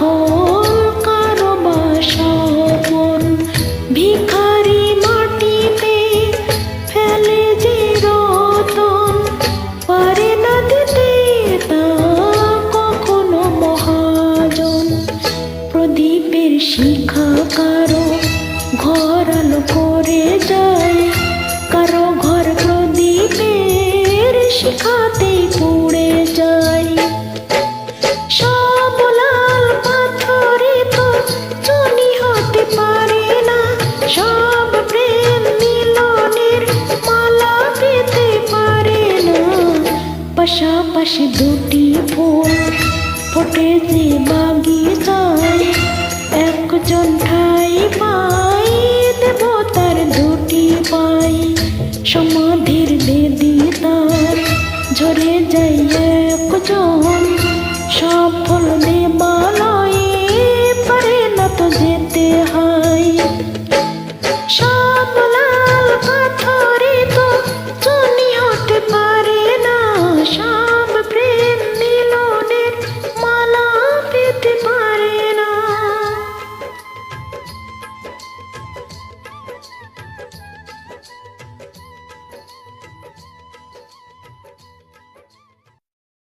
সফল কারো বা সপন, ভিখারি মাটিতে ফেলে যে রতন, পারে না দিতে তা কখনো মহাজন। প্রদীপের শিখা কারো ঘর আলো করে যায়, কারো ঘর প্রদীপের শিখাতে পুড়ে যায়। সব লাল পাথরে তো চুনি হতে পারে না, সব প্রেম মিলনের মালা পেতে পারে না। পাশাপাশি দুটি ফুল ফোটে যে বাগিচায়, একজন ঠাই পাই দেবতার দুটি পাই। সমাধির বেদি তার ঝরে যায় একজন, সফল